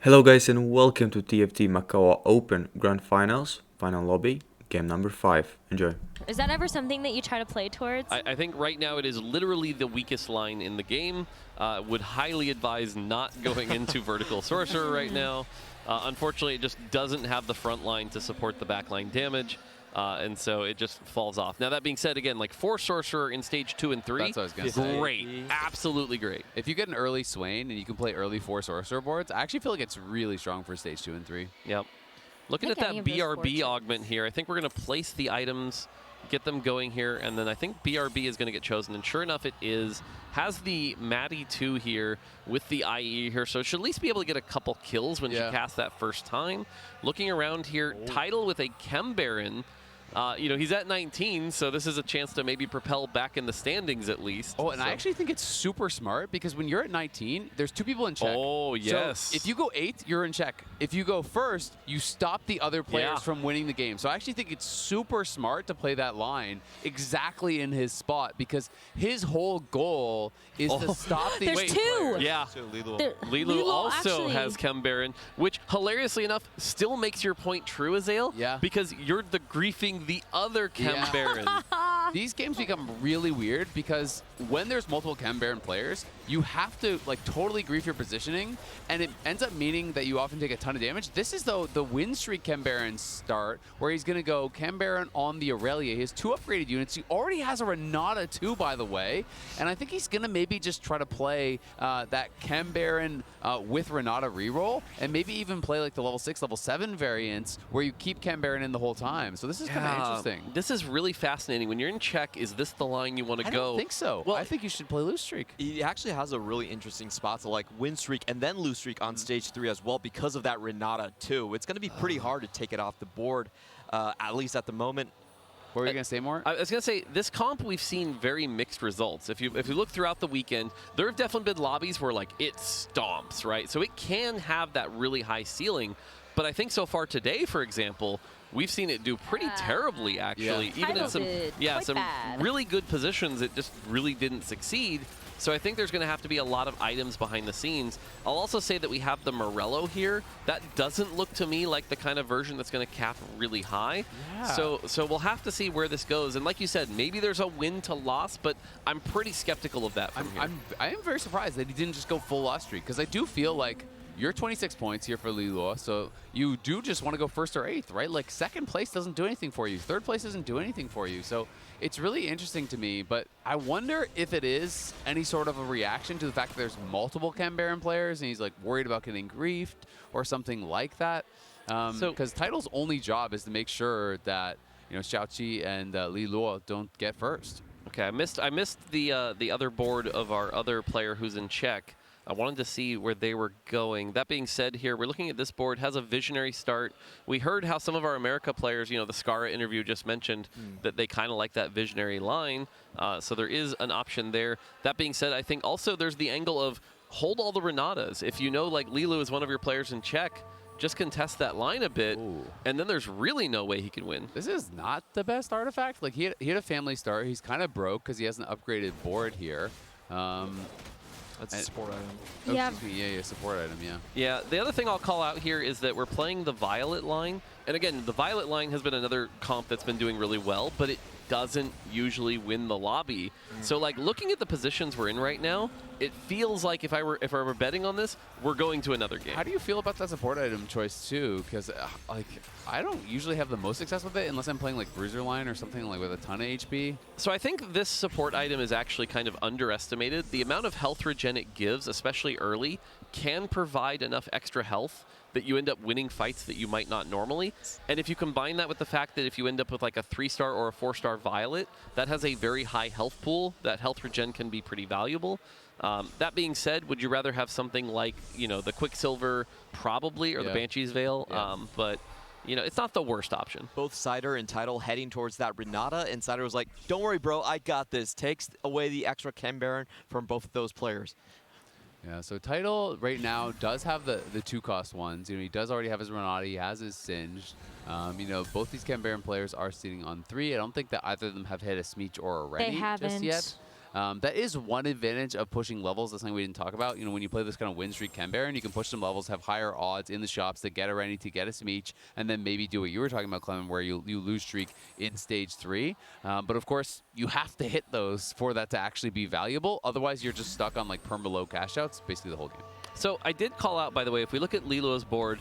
Hello guys and welcome to TFT Macao Open Grand Finals, Final Lobby, game number 5. Enjoy. Is that ever something that you try to play towards? I think right now it is literally the weakest line in the game. Would highly advise not going into Vertical Sorcerer right now. Unfortunately, it just doesn't have the front line to support the back line damage. And so it just falls off. Now, that being said, again, like 4 Sorcerer in stage 2 and 3, that's what I was gonna say. Great. Absolutely great. If you get an early Swain and you can play early 4 Sorcerer boards, I actually feel like it's really strong for stage 2 and 3. Yep. Looking at that BRB augment here, I think we're going to place the items, get them going here, and then I think BRB is going to get chosen. And sure enough, it is. Has the Maddie 2 here with the IE here, so should at least be able to get a couple kills when she casts that first time. Looking around here, Tidal with a Chem Baron. You know, he's at 19, so this is a chance to maybe propel back in the standings at least. Oh, and I actually think it's super smart because when you're at 19, there's 2 people in check. Oh, yes. So if you go 8th, you're in check. If you go first, you stop the other players from winning the game. So I actually think it's super smart to play that line exactly in his spot because his whole goal is to stop the There's 2. Yeah. Lilu also has Chem Baron, which hilariously enough still makes your point true, Azale. Yeah. Because you're the griefing the other Chem Baron. These games become really weird because when there's multiple Chem Baron players, you have to like totally grief your positioning, and it ends up meaning that you often take a ton of damage. This is though the win streak Chem Baron start, where he's gonna go Chem Baron on the Aurelia. He has 2 upgraded units. He already has a Renata too, by the way, and I think he's gonna maybe just try to play that Chem Baron with Renata reroll, and maybe even play like the level 6, level 7 variants where you keep Chem Baron in the whole time. So this is kind of interesting. This is really fascinating. When you're in check, is this the line you want to go? I don't think so. Well, I think you should play lose streak. He actually has a really interesting spot to like win streak and then lose streak on stage 3 as well because of that Renata too. It's going to be pretty hard to take it off the board, at least at the moment. What were you going to say more? I was going to say, this comp we've seen very mixed results. If you look throughout the weekend, there have definitely been lobbies where like it stomps, right? So it can have that really high ceiling. But I think so far today, for example, we've seen it do pretty terribly, actually. Yeah. Even in some really good positions, it just really didn't succeed. So I think there's going to have to be a lot of items behind the scenes. I'll also say that we have the Morello here. That doesn't look to me like the kind of version that's going to cap really high. Yeah. So we'll have to see where this goes. And like you said, maybe there's a win to loss, but I'm pretty skeptical of that from here. I am very surprised that he didn't just go full loss streak, because I do feel like you're 26 points here for Lilua, so you do just want to go 1st or 8th, right? Like, 2nd place doesn't do anything for you. 3rd place doesn't do anything for you. So it's really interesting to me, but I wonder if it is any sort of a reaction to the fact that there's multiple Chem Baron players and he's like worried about getting griefed or something like that. Because Tidal's only job is to make sure that, you know, Xiaoqi and Lilua don't get first. Okay, I missed the other board of our other player who's in check. I wanted to see where they were going. That being said here, we're looking at this board, has a visionary start. We heard how some of our America players, you know, the Skara interview just mentioned that they kind of like that visionary line. So there is an option there. That being said, I think also there's the angle of hold all the Renatas. If you know like Lilu is one of your players in check, just contest that line a bit, and then there's really no way he can win. This is not the best artifact. Like, he had a family start. He's kind of broke because he has an upgraded board here. That's a support item. Oh, excuse me. Yeah, support item, yeah. Yeah, the other thing I'll call out here is that we're playing the Violet line. And again, the Violet line has been another comp that's been doing really well, but it doesn't usually win the lobby. So like looking at the positions we're in right now, it feels like if I were betting on this, we're going to another game. How do you feel about that support item choice too? Because like I don't usually have the most success with it unless I'm playing like Bruiser line or something like with a ton of HP. So I think this support item is actually kind of underestimated. The amount of health regen it gives, especially early, can provide enough extra health that you end up winning fights that you might not normally. And if you combine that with the fact that if you end up with like a 3-star or a 4-star Violet, that has a very high health pool, that health regen can be pretty valuable. That being said, would you rather have something like, you know, the Quicksilver probably, or the Banshee's Veil? But, you know, it's not the worst option. Both Cider and Tidal heading towards that Renata, and Cider was like, don't worry, bro, I got this. Takes away the extra Chem Baron from both of those players. Yeah, so Tidal right now does have the 2-cost ones. You know, he does already have his Renata, he has his Singed. You know, both these Chem Baron players are sitting on 3. I don't think that either of them have hit a Smeech or a Rennie just yet. That is one advantage of pushing levels. That's something we didn't talk about. When you play this kind of win streak Ken Baron, you can push some levels, have higher odds in the shops to get a Rennie, to get a Smeech, and then maybe do what you were talking about, Clement, where you lose streak in stage 3. But of course, you have to hit those for that to actually be valuable. Otherwise, you're just stuck on like perma-low cash outs basically the whole game. So I did call out, by the way, if we look at Lilo's board,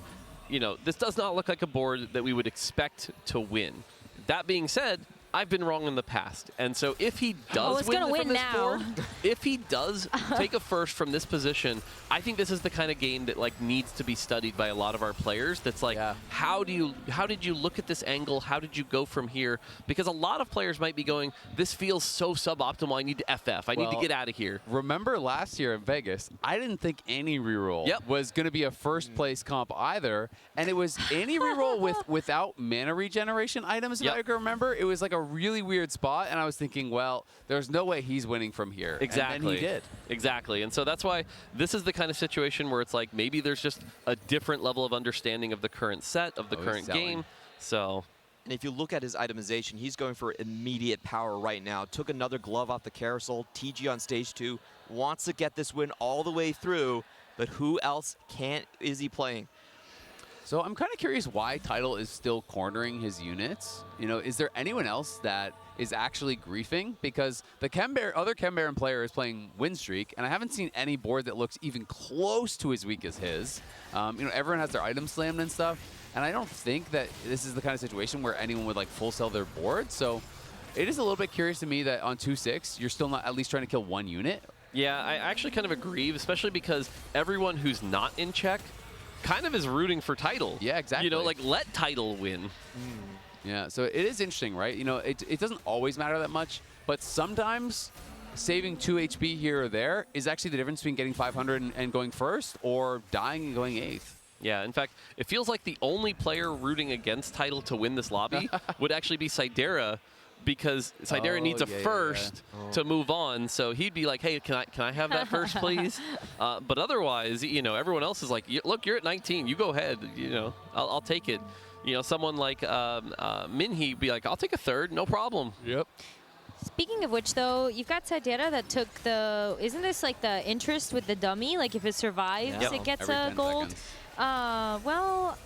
this does not look like a board that we would expect to win. That being said, I've been wrong in the past, and so if he does win from this board, if he does take a first from this position, I think this is the kind of game that like needs to be studied by a lot of our players. That's like, how did you look at this angle? How did you go from here? Because a lot of players might be going, this feels so suboptimal. I need to FF. I need to get out of here. Remember last year in Vegas, I didn't think any reroll was going to be a first place comp either, and it was any reroll without mana regeneration items. If I can remember, it was like a really weird spot, and I was thinking, well, there's no way he's winning from here. Exactly. And then he did. Exactly. And so that's why this is the kind of situation where it's like maybe there's just a different level of understanding of the current set, of the current game. So. And if you look at his itemization, he's going for immediate power right now. Took another glove off the carousel. TG on stage 2 wants to get this win all the way through, but who else is he playing? So I'm kind of curious why Tidal is still cornering his units. Is there anyone else that is actually griefing? Because the other Ken Baron player is playing win streak, and I haven't seen any board that looks even close to as weak as his. Everyone has their items slammed and stuff, and I don't think that this is the kind of situation where anyone would like full sell their board. So it is a little bit curious to me that on 2-6, you're still not at least trying to kill one unit. Yeah, I actually kind of agree, especially because everyone who's not in check kind of is rooting for Tidal. Yeah, exactly. Like let Tidal win. Yeah, so it is interesting, right? It doesn't always matter that much, but sometimes saving 2 HP here or there is actually the difference between getting 500 and going first, or dying and going 8th. Yeah, in fact, it feels like the only player rooting against Tidal to win this lobby would actually be Sidera, because Sidera needs a first to move on. So he'd be like, hey, can I have that first, please? But otherwise, everyone else is like, look, you're at 19. You go ahead. I'll take it. Someone like Minhee be like, I'll take a third. No problem. Yep. Speaking of which, though, you've got Sidera that took isn't this like the interest with the dummy? Like if it survives, it gets a gold. Well,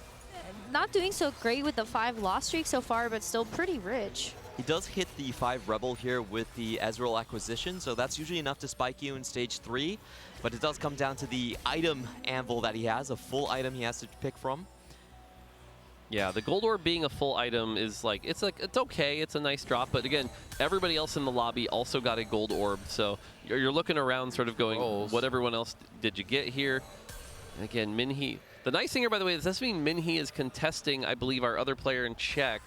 not doing so great with the 5 loss streak so far, but still pretty rich. He does hit the 5 Rebel here with the Ezreal acquisition, so that's usually enough to spike you in stage 3. But it does come down to the item anvil that he has, a full item he has to pick from. Yeah, the gold orb being a full item is it's okay, it's a nice drop, but again, everybody else in the lobby also got a gold orb, so you're looking around sort of going, what everyone else did you get here? And again, Minhee. The nice thing here, by the way, is this means Minhee is contesting, I believe, our other player in check.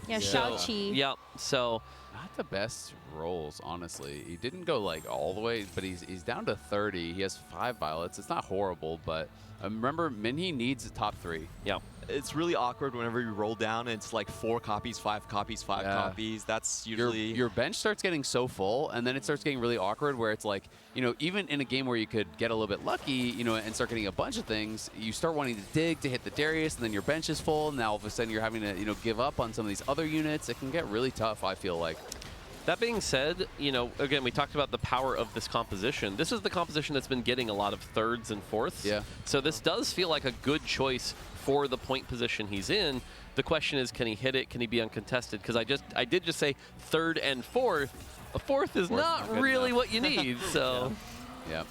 Yeah, Xiaoqi. Yeah, so. Not the best rolls, honestly. He didn't go all the way, but he's down to 30. He has 5 violets. It's not horrible, but remember, Minhee needs a top 3. Yeah. It's really awkward whenever you roll down and it's like 4 copies, 5 copies, 5 copies. That's usually... Your bench starts getting so full, and then it starts getting really awkward where it's like, even in a game where you could get a little bit lucky, and start getting a bunch of things, you start wanting to dig to hit the Darius, and then your bench is full, and now all of a sudden you're having to, give up on some of these other units. It can get really tough, I feel like. That being said, again, we talked about the power of this composition. This is the composition that's been getting a lot of 3rds and 4ths. Yeah. So this does feel like a good choice for the point position he's in. The question is, can he hit it? Can he be uncontested? Because I did just say 3rd and 4th. A 4th is not really what you need. So. Yeah.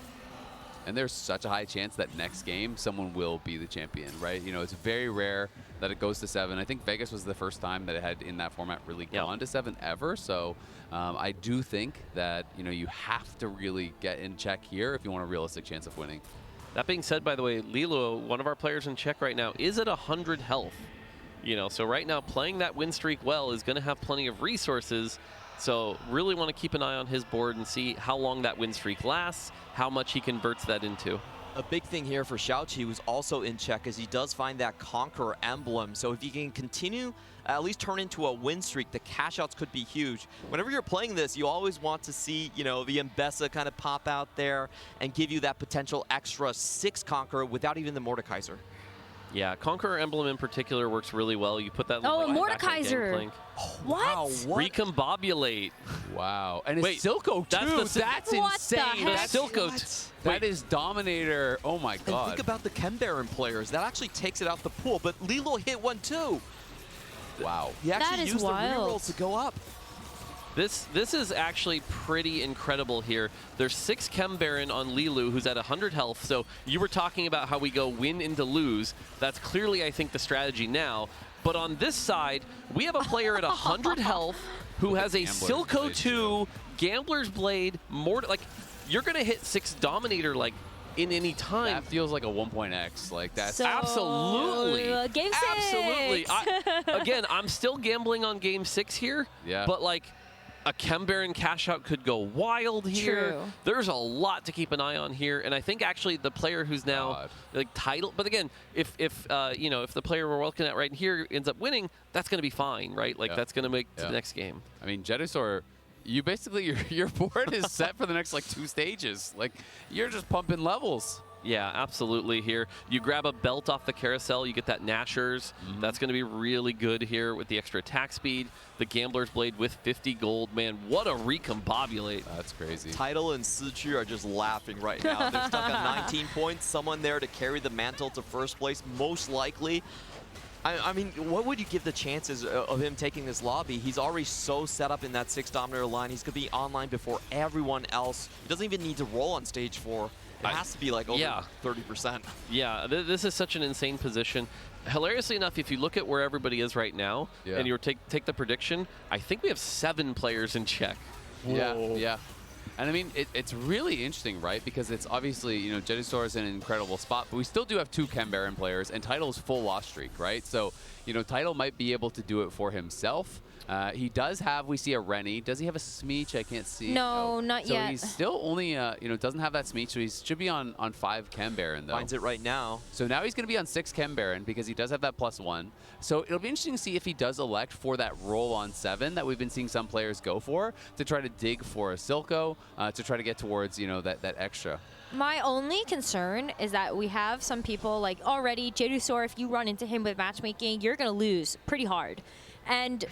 And there's such a high chance that next game someone will be the champion, right? It's very rare that it goes to 7. I think Vegas was the first time that it had in that format really gone to 7 ever. So I do think that you have to really get in check here if you want a realistic chance of winning. That being said, by the way, Lilo, one of our players in check right now, is at 100 health. So right now playing that win streak well is going to have plenty of resources. So really want to keep an eye on his board and see how long that win streak lasts, how much he converts that into. A big thing here for Xiaoqi, who's also in check, is he does find that Conqueror emblem. So if he can continue, at least turn into a win streak, the cash outs could be huge. Whenever you're playing this, you always want to see, the Mbessa kind of pop out there and give you that potential extra 6 Conqueror without even the Mordekaiser. Yeah, Conqueror Emblem in particular works really well. You put that. Oh, back on Mordekaiser. Gangplank. What? Wow, what? Recombobulate. Wow. And Wait, it's Silco, too. That's What insane. the heck? The Silco. That is Dominator. Oh, my And God. think about the Chem Baron players. That actually takes it out the pool, but Lilo hit one too. Wow. He actually is used wild. the reroll to go up. This is actually pretty incredible here. There's 6 Chem Baron on Lilu, who's at 100 health. So you were talking about how we go win into lose. That's clearly, I think, the strategy now. But on this side, we have a player at 100 health who has a Silco 2, Gambler's Blade, like, you're going to hit 6 Dominator, like, in any time. That feels like a 1.x. Like, that's... So, absolutely. Game 6. Absolutely. Again, I'm still gambling on Game 6 here. Yeah. But, like, a Chem Baron cash out could go wild here. True. There's a lot to keep an eye on here, and I think actually the player who's now like title. But again, if you know, if the player we're looking at right here ends up winning, that's going to be fine, right? Like that's going to make to the next game. I mean, Jedusor, you basically your board is set for the next like 2 stages. Like you're just pumping levels. Yeah, absolutely here. You grab a belt off the carousel, you get that Nashers. That's going to be really good here with the extra attack speed. The Gambler's Blade with 50 gold. Man, what a recombobulate. That's crazy. Title and Sichu are just laughing right now. They're stuck on 19 points. Someone there to carry the mantle to first place, most likely. I mean, what would you give the chances of him taking this lobby? He's already so set up in that 6 Dominator line. He's going to be online before everyone else. He doesn't even need to roll on stage 4. It has to be like over 30%. Yeah, this is such an insane position. Hilariously enough, if you look at where everybody is right now, and you take the prediction, I think we have 7 players in check. Yeah. And I mean, it's really interesting, right? Because it's obviously, you know, Jedusor is in an incredible spot, but we still do have 2 Chem Baron players, and Title's full loss streak, right? So, you know, Title might be able to do it for himself. He does have, we see a Rennie. Does he have a Smeech? I can't see. No, not so yet. So he's still only, you know, doesn't have that Smeech, so he should be on 5 Chem Baron, though. Finds it right now. So now he's going to be on 6 Chem Baron because he does have that +1. So it'll be interesting to see if he does elect for that roll on 7 that we've been seeing some players go for to try to dig for a Silco, to try to get towards, you know, that extra. My only concern is that we have some people like already, Jedusor, if you run into him with matchmaking, you're going to lose pretty hard. And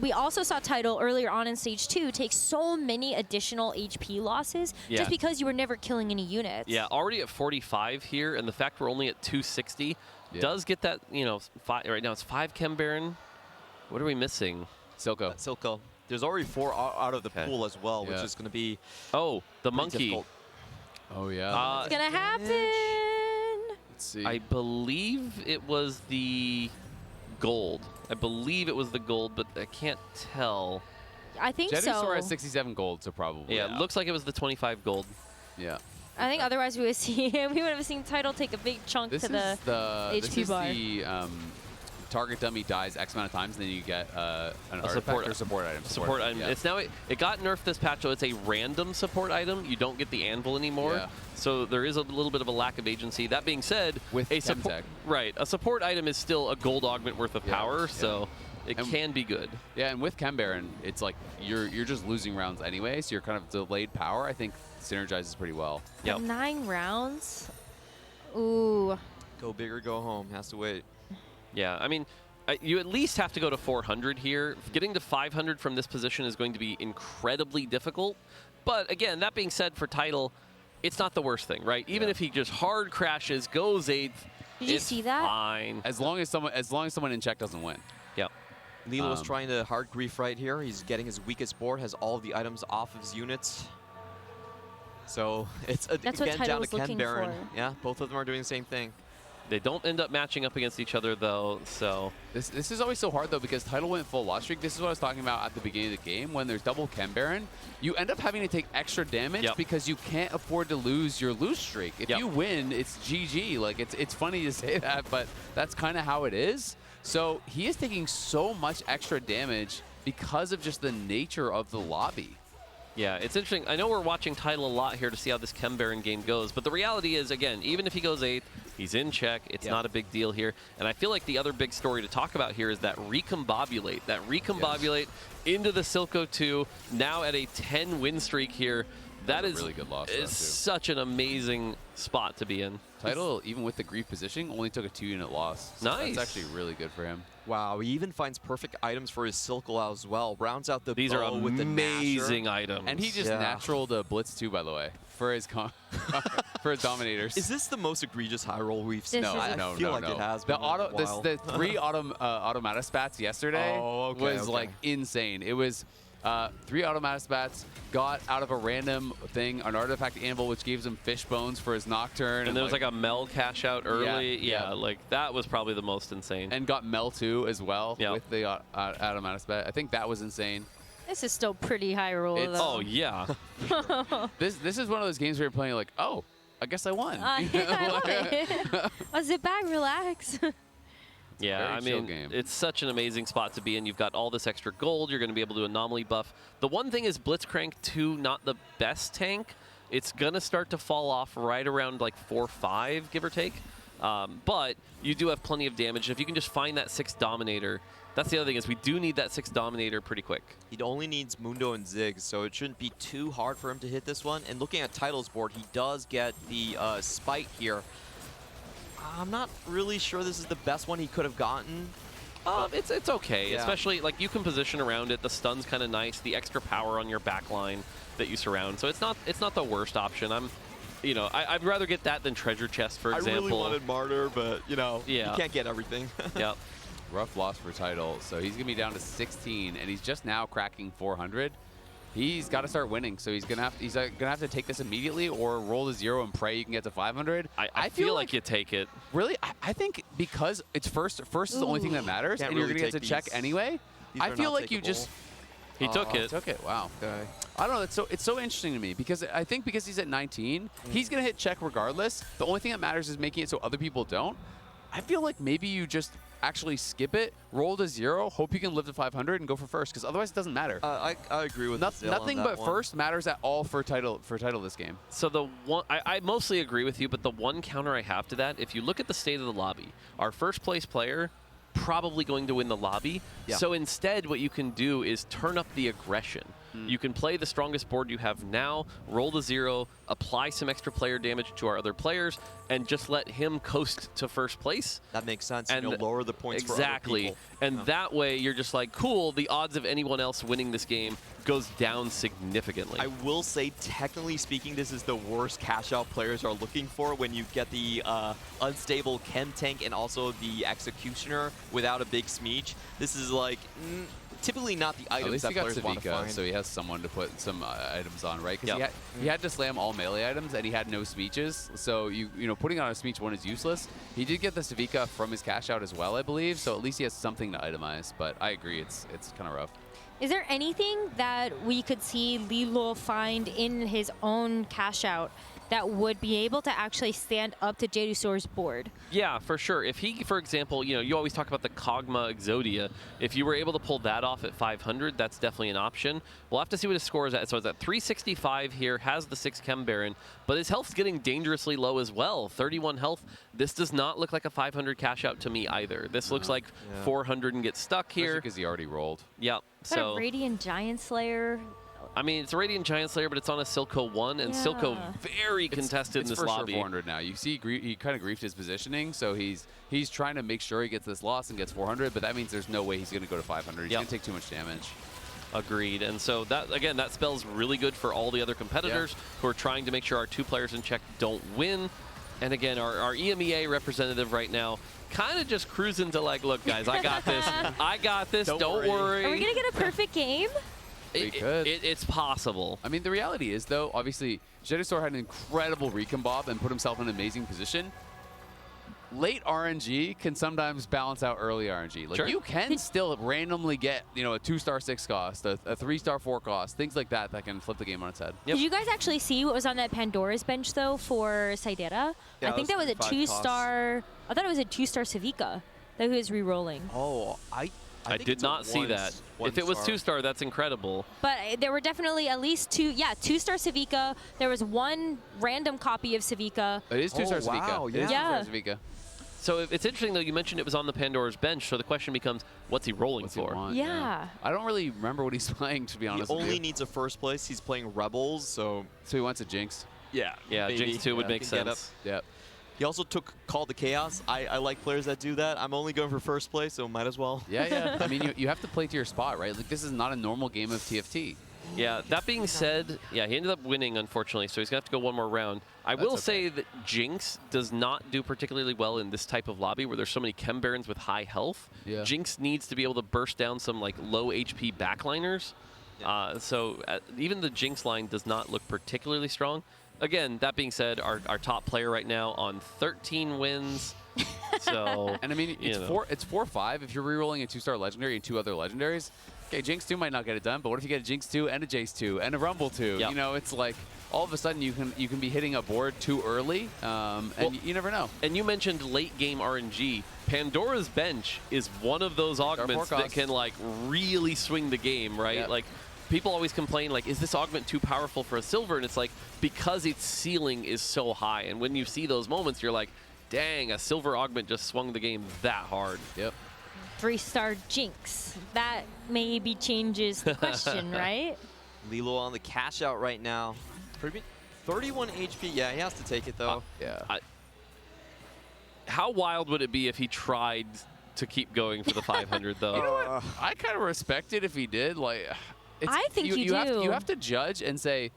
we also saw Title earlier on in stage 2 take so many additional HP losses just because you were never killing any units. Yeah, already at 45 here, and the fact we're only at 260 does get that, you know, right now it's 5 Chem Baron. What are we missing? Silco. Silco. There's already 4 out of the pool as well, which is going to be the monkey. difficult. Oh, yeah. It's going to happen. Let's see. I believe it was the gold. I believe it was the gold, but I can't tell. I think so. Jedusor has 67 gold, so probably. Yeah, it looks like it was the 25 gold. Yeah. I think otherwise we would have seen Title take a big chunk to the HP bar. This is the target dummy dies X amount of times, and then you get an artifact or support item. Support item. Yeah. It's now it got nerfed this patch, so it's a random support item. You don't get the anvil anymore. Yeah. So there is a little bit of a lack of agency. That being said, with a support a support item is still a gold augment worth of power, so it can be good. Yeah, and with Chem Baron, it's like you're just losing rounds anyway, so you're kind of delayed power. I think synergizes pretty well. Yep. 9 rounds. Ooh. Go big or go home. Has to wait. Yeah, I mean, you at least have to go to 400 here. Getting to 500 from this position is going to be incredibly difficult. But again, that being said, for Title, it's not the worst thing, right? Even if he just hard crashes, goes 8th, Did you see that? Fine. As long as someone in check doesn't win. Yep. Lilo is trying to hard grief right here. He's getting his weakest board, has all of the items off of his units. So it's again down to Chem Baron. Yeah, both of them are doing the same thing. They don't end up matching up against each other, though, so... This is always so hard, though, because Title went full loss streak. This is what I was talking about at the beginning of the game. When there's double Chem Baron, you end up having to take extra damage because you can't afford to lose your lose streak. If you win, it's GG. Like, it's funny to say that, but that's kind of how it is. So he is taking so much extra damage because of just the nature of the lobby. Yeah, it's interesting. I know we're watching Title a lot here to see how this Chem Baron game goes, but the reality is, again, even if he goes 8th, he's in check. It's not a big deal here. And I feel like the other big story to talk about here is that Recombobulate. That Recombobulate into the Silco 2, now at a 10 win streak here. That is a really good loss. Though, is such an amazing spot to be in. Title, even with the grief positioning, only took a 2-unit loss. So Nice. That's actually really good for him. Wow, he even finds perfect items for his Silkle as well. Rounds out the These bow are with the amazing Nasher. items. And he just naturaled a Blitz too, by the way, for his for his Dominators. Is this the most egregious high roll we've seen? This is I feel like it has The been in a while. the 3 automata spats yesterday was like insane. It was 3 automata spats, got out of a random thing an artifact anvil, which gives him fish bones for his Nocturne. And there was like a Mel cash out early. Yeah. Like that was probably the most insane. And got Mel 2 as well with the automata spat. I think that was insane. This is still pretty high roll, though. Oh, yeah. This is one of those games where you're playing like, oh, I guess I won. I love it. I'll sit back, relax. Yeah, I mean, it's such an amazing spot to be in. You've got all this extra gold. You're going to be able to anomaly buff. The one thing is Blitzcrank 2, not the best tank. It's going to start to fall off right around like 4-5, give or take. But you do have plenty of damage. If you can just find that 6 Dominator, that's the other thing is we do need that 6 Dominator pretty quick. He only needs Mundo and Ziggs, so it shouldn't be too hard for him to hit this one. And looking at Title's board, he does get the Spite here. I'm not really sure this is the best one he could have gotten. It's okay, especially like you can position around it. The stun's kind of nice. The extra power on your back line that you surround, so it's not the worst option. I'd rather get that than Treasure Chest, for example. I really wanted Martyr, but you can't get everything. Yep. Rough loss for Title. So he's gonna be down to 16, and he's just now cracking 400. He's got to start winning, so he's gonna have to take this immediately or roll to 0 and pray you can get to 500. I feel like you take it. Really, I think because it's first is the only thing that matters, and you're gonna get to check anyway. I feel like you just he took it. Took it. Wow. Okay. I don't know. It's so interesting to me because I think because he's at 19, he's gonna hit check regardless. The only thing that matters is making it so other people don't. I feel like maybe you just actually skip it, roll to 0, hope you can live to 500 and go for first, because otherwise it doesn't matter. I agree with nothing but first matters at all for title this game. So the one I mostly agree with you, but the one counter I have to that, if you look at the state of the lobby, our first place player probably going to win the lobby. Yeah. So instead what you can do is turn up the aggression. You can play the strongest board you have now, roll to 0, apply some extra player damage to our other players, and just let him coast to first place. That makes sense. And you'll lower the points for other people. And that way you're just like, cool, the odds of anyone else winning this game goes down significantly. I will say, technically speaking, this is the worst cash out players are looking for when you get the unstable Chem Tank and also the Executioner without a big Smeech. This is like typically not the items that players want to find. So he has someone to put some items on, right? Because he had to slam all melee items, and he had no Smeeches. So you know, putting on a Smeech 1 is useless. He did get the Savika from his cash out as well, I believe. So at least he has something to itemize. But I agree, it's kind of rough. Is there anything that we could see Lilo find in his own cash out that would be able to actually stand up to Jadusor's board? Yeah, for sure. If he, for example, you always talk about the Kog'Maw Exodia. If you were able to pull that off at 500, that's definitely an option. We'll have to see what his score is at. So it's at 365 here, has the 6 Chem Baron, but his health's getting dangerously low as well. 31 health. This does not look like a 500 cash out to me either. This looks like 400 and get stuck here. Because he already rolled. Yep. So Radiant Giant Slayer. I mean, it's a Radiant Giant Slayer, but it's on a Silco 1, and Silco very contested in this lobby. It's for sure 400 now. You see, he kind of griefed his positioning, so he's trying to make sure he gets this loss and gets 400, but that means there's no way he's going to go to 500. He's going to take too much damage. Agreed. And so that, again, that spell's really good for all the other competitors who are trying to make sure our 2 players in check don't win. And again, our EMEA representative right now kind of just cruising to like, look, guys, I got this. I got this. Don't worry. Are we going to get a perfect game? It's possible. I mean, the reality is, though, obviously, Jedusor had an incredible recombob and put himself in an amazing position. Late RNG can sometimes balance out early RNG. Like, you can still randomly get, a 2-star 6 cost, a 3-star 4 cost, things like that that can flip the game on its head. Yep. Did you guys actually see what was on that Pandora's bench, though, for Saidera? Yeah, I think that was a 2-star. I thought it was a 2-star Civica that he was re-rolling. Oh, I did not see that. If it was 2-star, that's incredible. But there were definitely at least 2-star Civica. There was 1 random copy of Civica. It is 2-star Civica. Wow, It is 2-star Civica. So it's interesting, though, you mentioned it was on the Pandora's bench, so the question becomes, what's he rolling What's he for? want? Yeah. I don't really remember what he's playing, to be honest He with only you. needs a first place. He's playing Rebels, so He wants a Jinx. yeah. Yeah, maybe. Jinx 2 would make Can get up. sense. Yep. He also took Call to Chaos. I like players that do that. I'm only going for first place, so might as well. Yeah. I mean, you have to play to your spot, right? Like, this is not a normal game of TFT. Yeah, that being said, yeah, he ended up winning, unfortunately, so he's going to have to go one more round. I will say that Jinx does not do particularly well in this type of lobby where there's so many Chem Barons with high health. Yeah. Jinx needs to be able to burst down some like low HP backliners. So even the Jinx line does not look particularly strong. Again, that being said, our top player right now on 13 wins. So, And I mean, it's 4-5 if you're rerolling a 2-star legendary and 2 other legendaries. Okay, Jinx 2 might not get it done, but what if you get a Jinx 2 and a Jace 2 and a Rumble 2? Yep. You know, it's like all of a sudden you can be hitting a board too early, and you never know. And you mentioned late game RNG. Pandora's bench is one of those augments that can like really swing the game, right? Yep. Like people always complain, like, is this augment too powerful for a silver? And it's like, because its ceiling is so high. And when you see those moments, you're like, dang, a silver augment just swung the game that hard. Yep. 3-star Jinx. That maybe changes the question, right? Lilo on the cash out right now. 31 HP. Yeah, he has to take it, though. Yeah. How wild would it be if he tried to keep going for the 500, though? You know what? I kind of respect it if he did. Like, I think you do. You have to judge and say,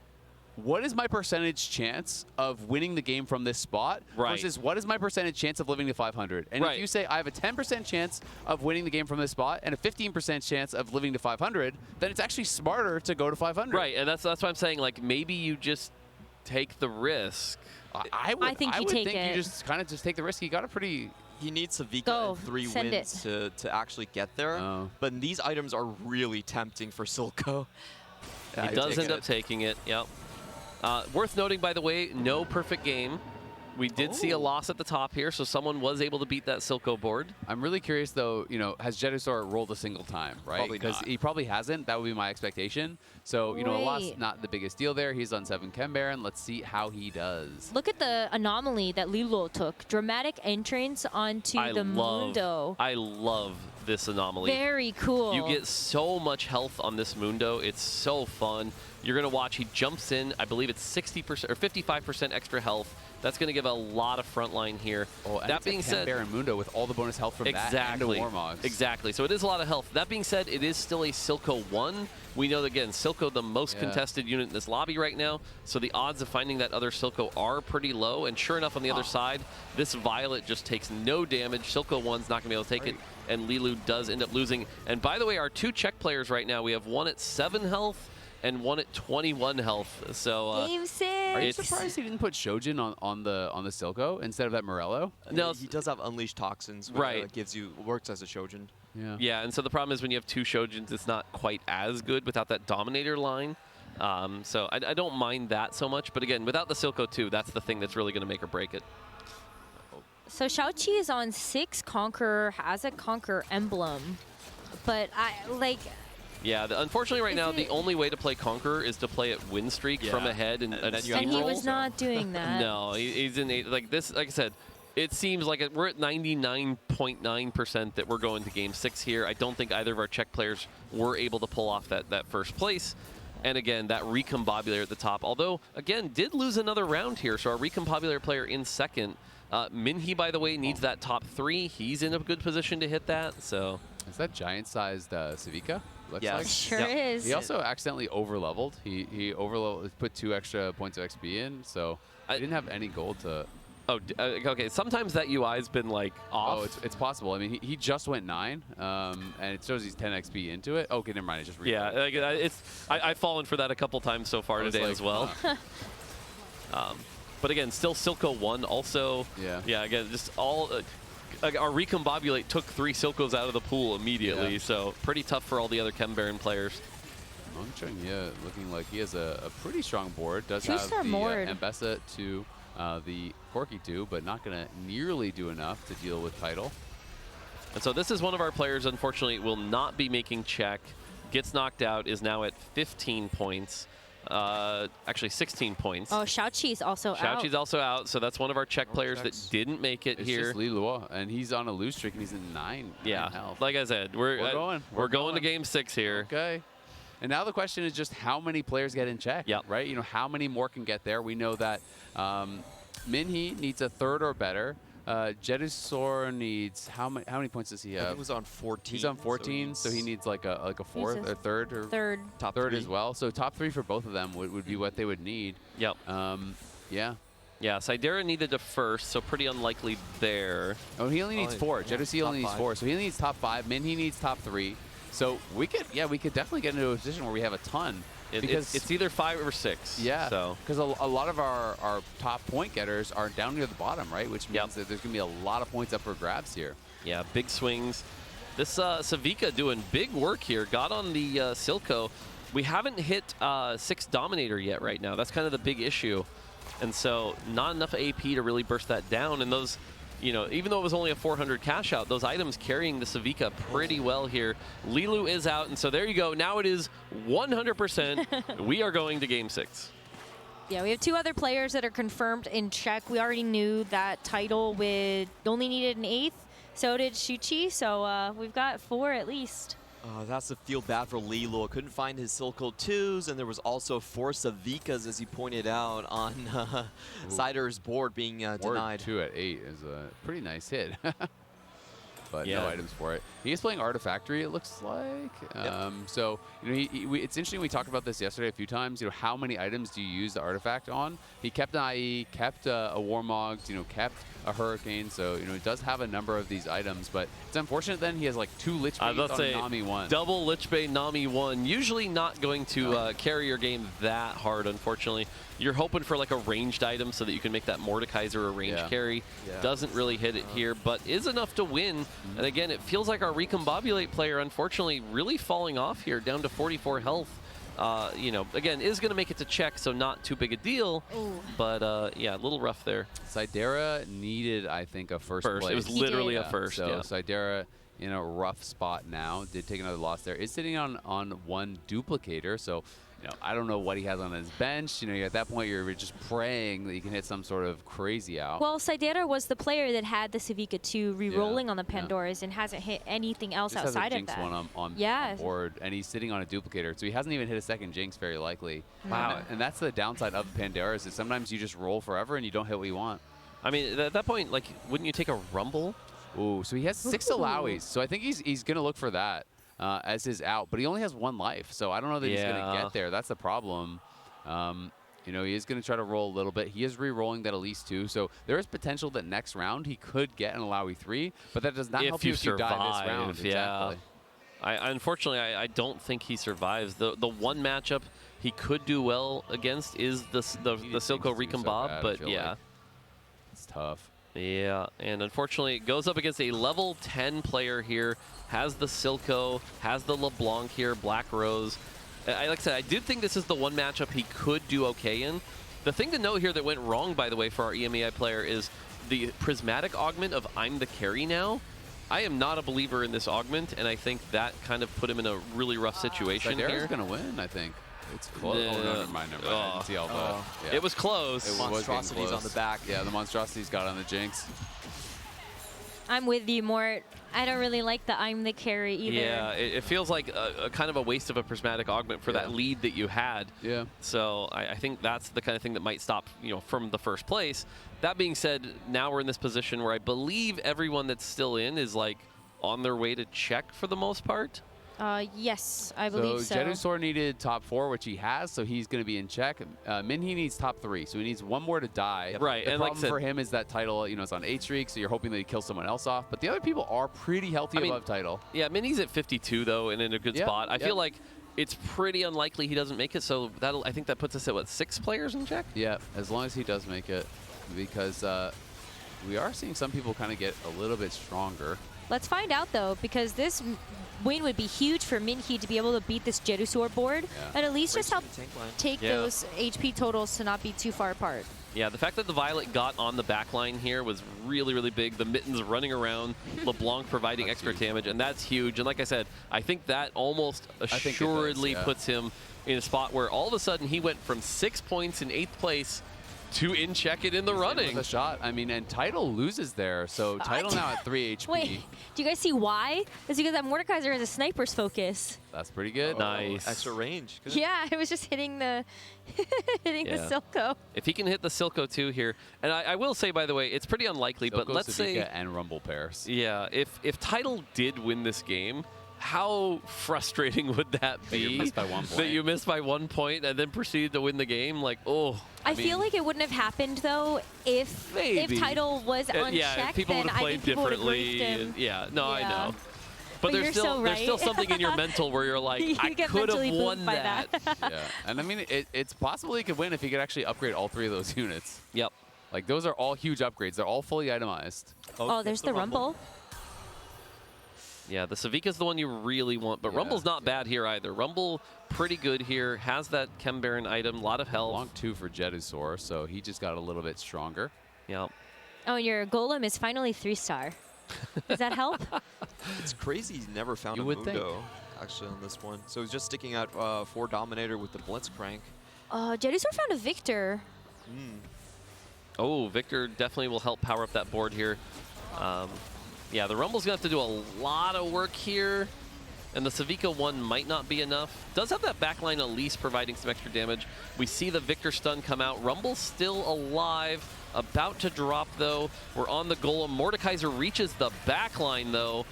what is my percentage chance of winning the game from this spot versus what is my percentage chance of living to 500? And if you say I have a 10% chance of winning the game from this spot and a 15% chance of living to 500, then it's actually smarter to go to 500. Right, and that's what I'm saying. Like, maybe you just take the risk. I would think you take it. You just kind of take the risk. He got a pretty... He needs Savika and 3 wins to actually get there. Oh. But these items are really tempting for Silco. He does end up taking it, yep. Worth noting, by the way, no perfect game. We did see a loss at the top here, so someone was able to beat that Silco board. I'm really curious, though, you know, has Jedusor rolled a single time, right? Probably not. Because he probably hasn't. That would be my expectation. So, you know, a loss, not the biggest deal there. He's on 7 Chem Baron. Let's see how he does. Look at the anomaly that Lilo took. Dramatic entrance onto the Mundo. I love this anomaly. Very cool. You get so much health on this Mundo. It's so fun. You're going to watch, he jumps in. I believe it's 60% or 55% extra health. That's going to give a lot of front line here. Oh, and that being said, Baron Mundo with all the bonus health from that and the Warmogs. Exactly. So it is a lot of health. That being said, it is still a Silco 1. We know that, again, Silco the most contested unit in this lobby right now. So the odds of finding that other Silco are pretty low. And sure enough, on the other side, this Violet just takes no damage. Silco 1's not going to be able to take it. And Lilu does end up losing. And by the way, our 2 Czech players right now, we have one at 7 health and one at 21 health. So Game 6. Are you surprised he didn't put Shojin on the Silco instead of that Morello? No, he does have Unleashed Toxins, which gives you works as a Shojin. Yeah. Yeah, and so the problem is when you have 2 Shojins, it's not quite as good without that Dominator line. So I don't mind that so much. But again, without the Silco 2, that's the thing that's really going to make or break it. So Xiaoqi is on 6 Conqueror, has a Conqueror emblem. But yeah, unfortunately right now, the only way to play Conqueror is to play it win streak from ahead and steamroll. And he was not doing that. No, he's in like this. Like I said, it seems like we're at 99.9% that we're going to Game 6 here. I don't think either of our Czech players were able to pull off that first place. And again, that Recombobulator at the top, although, again, did lose another round here. So our Recombobulator player in second. Minhee, by the way, needs that top 3. He's in a good position to hit that. So is that giant-sized Savika? Yeah, like? Sure is. He also accidentally over-leveled. He over-leveled, put 2 extra points of XP in, so he didn't have any gold to... Oh, okay. Sometimes that UI's been like off. Oh, it's possible. I mean, he just went 9, and it shows he's 10 XP into it. Okay, never mind. It just I've fallen for that a couple times so far today as well. But again, still Silco 1. Also, again, just all. Our Recombobulate took 3 Silcos out of the pool immediately, so pretty tough for all the other Chem Baron players. Mongcheng, looking like he has a pretty strong board. Does have the Ambessa to the Corki 2, but not going to nearly do enough to deal with title. And so this is one of our players, unfortunately, will not be making check. Gets knocked out, is now at 15 points. Actually, 16 points. Oh, Xiaoqi's also out. Xiaoqi's also out, so that's one of our Czech players that didn't make it it's here. Just Li Luo, and he's on a lose streak, and he's in 9 health. Like I said, we're going to game 6 here. Okay. And now the question is just how many players get in check, right? You know, how many more can get there? We know that Minhee needs a 3rd or better. Jedusor needs how many points does he have? I think he was on 14. He's on 14, so he needs like a 4th or 3rd or Third. third as well. So top 3 for both of them would be what they would need. Yep. Yeah. Yeah, Sidera needed a 1st, so pretty unlikely there. Oh, he only needs 4. Jedusor only needs 4, so he only needs top 5. Minhee needs top 3. So we could definitely get into a position where we have a ton. Because it's either 5 or 6. Yeah, so because a lot of our top point getters are down near the bottom, right? Which means that there's going to be a lot of points up for grabs here. Yeah, big swings. This Savika doing big work here. Got on the Silco. We haven't hit 6 Dominator yet right now. That's kind of the big issue. And so not enough AP to really burst that down. And those, you know, even though it was only a 400 cash out, those items carrying the Savika pretty well here. Lilu is out, and so there you go. Now it is 100%. We are going to game 6. Yeah, we have 2 other players that are confirmed in Czech. We already knew that title with only needed an 8th. So did Xiaoqi, so we've got 4 at least. That's to feel bad for Li Luo. Couldn't find his Silco 2s, and there was also 4 Savikas, as he pointed out, on Sider's board being denied. 2 at 8 is a pretty nice hit. But Yeah. no items for it. He is playing Artifactory, it looks like. So, you know, it's interesting. We talked about this yesterday a few times. You know, how many items do you use the Artifact on? He kept an IE, kept a Warmogged, you know, kept a Hurricane. So, you know, he does have a number of these items. But it's unfortunate then he has like 2 Lich Baits on Nami 1. Double Lich Bait Nami 1. Usually not going to carry your game that hard, unfortunately. You're hoping for like a ranged item so that you can make that Mordekaiser a ranged carry. Doesn't really hit it here, but is enough to win. And again, it feels like our Recombobulate player, unfortunately, really falling off here, down to 44 health. You know, again, is going to make it to check, so not too big a deal. Ooh. But yeah, a little rough there. Sidera needed, I think, a first place. It was literally a first. So Sidera in a rough spot now. Did take another loss there. Is sitting on 1 duplicator, so you know, I don't know what he has on his bench. You know, at that point, you're just praying that you can hit some sort of crazy out. Well, Sidera was the player that had the Savika 2 re-rolling on the Pandoras and hasn't hit anything else outside of that. One on board, and he's sitting on a duplicator, so he hasn't even hit a second Jinx very likely. Wow. And that's the downside of Pandoras, is sometimes you just roll forever and you don't hit what you want. I mean, at that point, like, wouldn't you take a Rumble? Ooh, so he has 6 Alaois, so I think he's going to look for that. As his out, but he only has 1 life, so I don't know that he's going to get there. That's the problem. You know, he is going to try to roll a little bit. He is re-rolling that Elise 2, so there is potential that next round he could get an Alawi 3, but that does not help you if you die this round. Exactly. Unfortunately, I don't think he survives. The one matchup he could do well against is the Silco Recombob, but yeah. Like. It's tough. Yeah, and unfortunately, it goes up against a level 10 player here. Has the Silco, has the LeBlanc here, Black Rose. Like I said, I did think this is the one matchup he could do okay in. The thing to note here that went wrong, by the way, for our EMEI player is the Prismatic Augment of I'm the Carry now. I am not a believer in this augment, and I think that kind of put him in a really rough situation here. Sidera's going to win, I think. It's close. Oh, no, never mind. I didn't see all the... It was close. It was monstrosities on the back. Yeah, the monstrosities got on the Jinx. I'm with you, Mort. I don't really like the I'm the Carry either. Yeah, it feels like a kind of a waste of a Prismatic Augment for that lead that you had. Yeah. So I think that's the kind of thing that might stop, you know, from the first place. That being said, now we're in this position where I believe everyone that's still in is like on their way to check for the most part. Yes, I believe so. So Jedusor needed top 4, which he has, so he's going to be in check. Minhee needs top 3, so he needs 1 more to die. Right, the and problem like I said, for him is that title, you know, it's on 8 streak, so you're hoping that he kills someone else off. But the other people are pretty healthy above title. Yeah, Minnie's at 52 though, and in a good spot. I feel like it's pretty unlikely he doesn't make it. So I think that puts us at what, 6 players in check? Yeah, as long as he does make it, because we are seeing some people kind of get a little bit stronger. Let's find out, though, because this win would be huge for Minhee to be able to beat this Jedusor board and at least just help take those HP totals to not be too far apart. Yeah, the fact that the Violet got on the back line here was really, really big. The Mittens running around, LeBlanc providing extra damage, and that's huge. And like I said, I think that almost assuredly puts him in a spot where all of a sudden he went from 6 points in 8th place to in check it in the running. With a shot. I mean, and Tidal loses there. So Tidal now at 3 HP. Wait, do you guys see why? It's because that Mordekaiser has a sniper's focus. That's pretty good. Nice. Extra range. Good. Yeah, it was just hitting the hitting the Silco. If he can hit the Silco too here, and I will say, by the way, it's pretty unlikely, but let's Savika say and Rumble pairs. Yeah, if Tidal did win this game, how frustrating would that be? That you missed by 1 point. That you missed by 1 point and then proceeded to win the game? Like, oh. I feel like it wouldn't have happened though if Tidal was unchecked. Yeah, if people would have played differently. Yeah, no, I know. But there's still something in your mental where you're like, I could have won that. Yeah, and I mean, it's possible he could win if he could actually upgrade all 3 of those units. Yep. Like, those are all huge upgrades. They're all fully itemized. Oh, there's the Rumble. Yeah, the Savika's the one you really want, but Rumble's not bad here either. Rumble, pretty good here, has that Chem Baron item, a lot of health. Long 2 for Jedusaur, so he just got a little bit stronger. Yep. Oh, and your Golem is finally 3-star. Does that help? It's crazy he's never found a Mundo, actually, on this one. So he's just sticking out 4 Dominator with the Blitzcrank. Jedusaur found a Victor. Oh, Victor definitely will help power up that board here. Yeah, the Rumble's going to have to do a lot of work here, and the Savika 1 might not be enough. Does have that backline at least providing some extra damage. We see the Victor stun come out. Rumble's still alive, about to drop though. We're on the Golem. Mordekaiser reaches the backline though,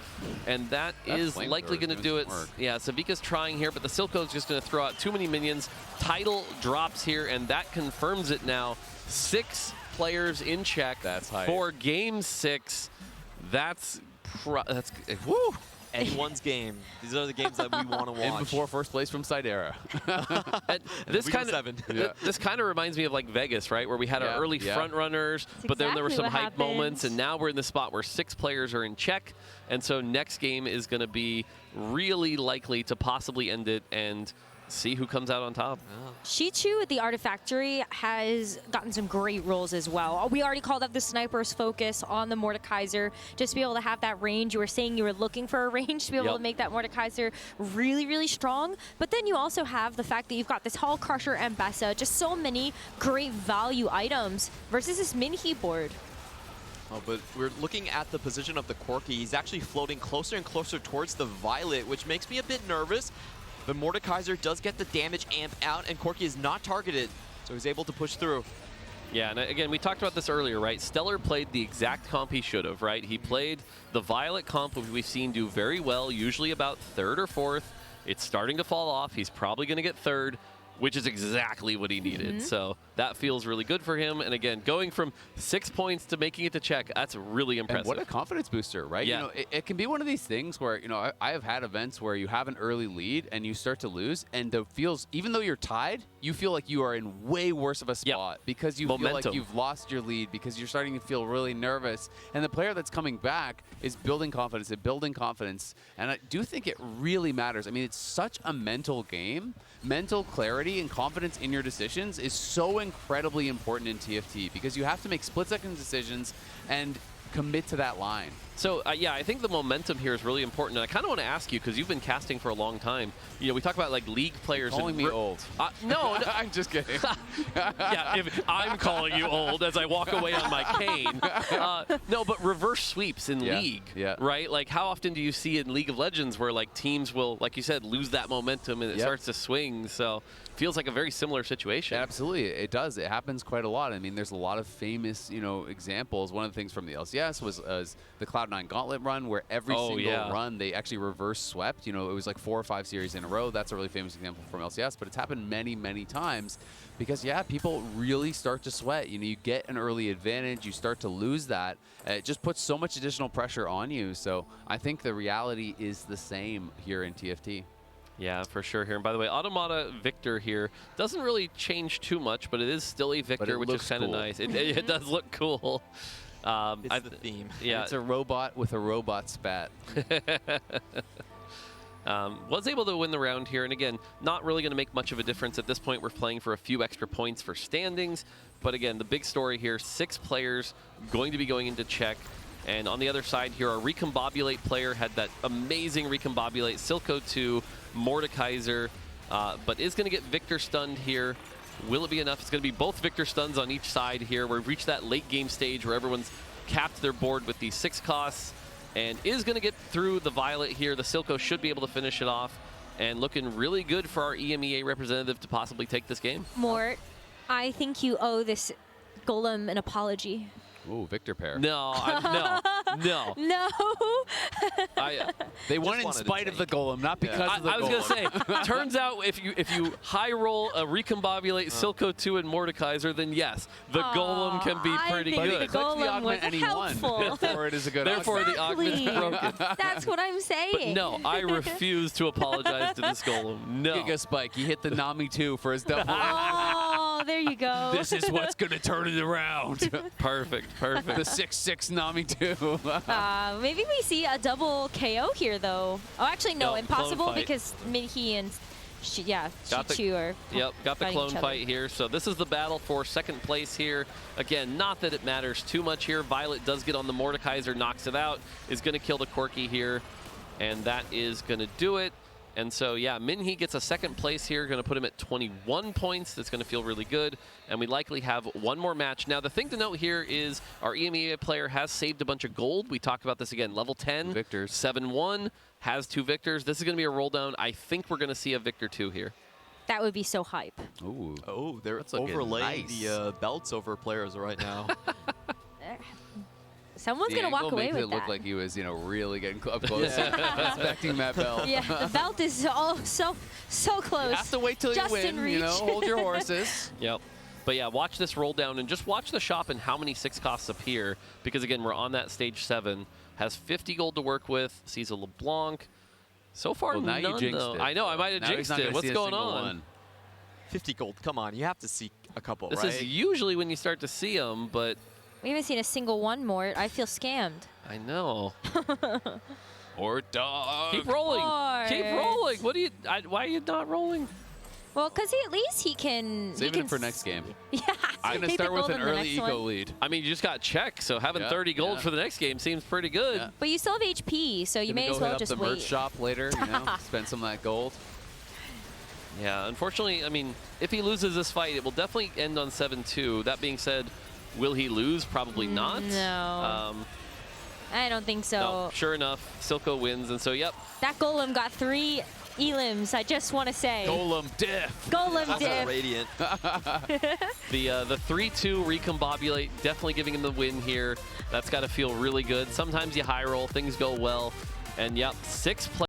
and that is likely going to do it. Yeah, Savika's trying here, but the Silco's just going to throw out too many minions. Tidal drops here, and that confirms it now. 6 players in check for Game 6. That's woo. Anyone's game. These are the games that we want to watch. And before first place from Sidera. This kind of reminds me of like Vegas, right? Where we had our early front runners, but then there were some hype moments, and now we're in the spot where 6 players are in check. And so next game is going to be really likely to possibly end it and see who comes out on top. Shichu at the Artifactory has gotten some great rolls as well. We already called up the sniper's focus on the Mordekaiser, just to be able to have that range. You were saying you were looking for a range to be able to make that Mordekaiser really, really strong. But then you also have the fact that you've got this Hull Crusher and Bessa, just so many great value items versus this Minhe board. Oh, but we're looking at the position of the Corki. He's actually floating closer and closer towards the Violet, which makes me a bit nervous. But Mordekaiser does get the damage amp out, and Corki is not targeted, so he's able to push through. Yeah, and again, we talked about this earlier, right? Stellar played the exact comp he should have, right? He played the Violet comp, which we've seen do very well, usually about 3rd or 4th. It's starting to fall off. He's probably going to get 3rd, which is exactly what he needed. So that feels really good for him. And again, going from 6 points to making it to check, that's really impressive. And what a confidence booster, right? Yeah. You know, it can be one of these things where, you know, I have had events where you have an early lead and you start to lose, and it feels, even though you're tied, you feel like you are in way worse of a spot because you feel like you've lost your lead, because you're starting to feel really nervous. And the player that's coming back is building confidence and building confidence. And I do think it really matters. I mean, it's such a mental game. Mental clarity and confidence in your decisions is so incredibly important in TFT, because you have to make split-second decisions and commit to that line. So, yeah, I think the momentum here is really important. And I kind of want to ask you, because you've been casting for a long time, you know, we talk about, like, league players. Calling me old. No. I'm just kidding. Yeah, if I'm calling you old as I walk away on my cane. No, but reverse sweeps in League, right? Like, how often do you see in League of Legends where, like, teams will, like you said, lose that momentum and it starts to swing? So, feels like a very similar situation. Absolutely, it does. It happens quite a lot. I mean, there's a lot of famous, you know, examples. One of the things from the LCS was the Cloud9 Gauntlet run, where every single run they actually reverse swept. You know, it was like 4 or 5 series in a row. That's a really famous example from LCS, but it's happened many, many times because, people really start to sweat. You know, you get an early advantage, you start to lose that. It just puts so much additional pressure on you. So I think the reality is the same here in TFT. Yeah, for sure here. And by the way, Automata Victor here doesn't really change too much, but it is still a Victor, which is kind of nice. It does look cool. It's the theme. Yeah, and it's a robot with a robot spat. Was able to win the round here, and again, not really going to make much of a difference at this point. We're playing for a few extra points for standings, but again, the big story here, 6 players going to be going into check. And on the other side here, our Recombobulate player had that amazing Recombobulate, Silco 2, Mordekaiser. but is going to get Victor stunned here. Will it be enough? It's going to be both Victor stuns on each side here. We've reached that late game stage where everyone's capped their board with these 6 costs and is going to get through the Violet here. The Silco should be able to finish it off, and looking really good for our EMEA representative to possibly take this game. Mort, I think you owe this Golem an apology. Ooh, Victor pair. No, no. No. They won in spite of the Golem, not because of the Golem. I was going to say, turns out if you high roll a Recombobulate, Silco 2, and Mordekaiser, then yes, the Golem can be pretty good. The Golem was helpful. Therefore, it is a good Therefore, the augment's broken. That's what I'm saying. But no, I refuse to apologize to this Golem. No. Giga Spike, he hit the Nami 2 for his double. Oh, there you go. This is what's going to turn it around. Perfect. The 6-6 Nami 2. Maybe we see a double KO here, though. Oh, actually, no, impossible because Minhee and Shichu are got the clone fight here. So this is the battle for second place here. Again, not that it matters too much here. Violet does get on the Mordekaiser, knocks it out, is going to kill the Corki here, and that is going to do it. And so, yeah, Minhee gets a second place here, going to put him at 21 points. That's going to feel really good. And we likely have one more match. Now, the thing to note here is our EMEA player has saved a bunch of gold. We talked about this again. Level 10, Victors. 7-1, has 2 Victors. This is going to be a roll down. I think we're going to see a Victor 2 here. That would be so hype. Ooh. Oh, they're That's looking overlaying nice. the belts over players right now. Someone's going to walk away with that. It look like he was, really getting up close, inspecting that belt. Yeah, the belt is so close. You have to wait till you win, reach. hold your horses. Yep. But yeah, watch this roll down and just watch the shop and how many 6 costs appear, because again, we're on that stage 7. Has 50 gold to work with, sees a LeBlanc. So far, now none, you jinxed though. it. I know, I might have Now he's jinxed not it. gonna What's see a going single on? one. 50 gold, come on, you have to see a couple, This right? is usually when you start to see them, but We haven't seen a single one, Mort. I feel scammed. I know. Or dog. Keep rolling. Mort. Keep rolling. What do you? Why are you not rolling? Well, because at least he can... Saving it for next game. Yeah. I'm going to start with an early eco lead. I mean, you just got check, so having 30 gold for the next game seems pretty good. Yeah. But you still have HP, so you may as well just hit up the wait. merch shop later, spend some of that gold. Yeah, unfortunately, I mean, if he loses this fight, it will definitely end on 7-2. That being said, will he lose? Probably not. No. I don't think so. No, sure enough, Silco wins, and so, yep. That Golem got 3 elims, I just want to say. Golem diff. Golem diff. Radiant. The 3-2 Recombobulate, definitely giving him the win here. That's got to feel really good. Sometimes you high roll, things go well. And, yep, 6 players.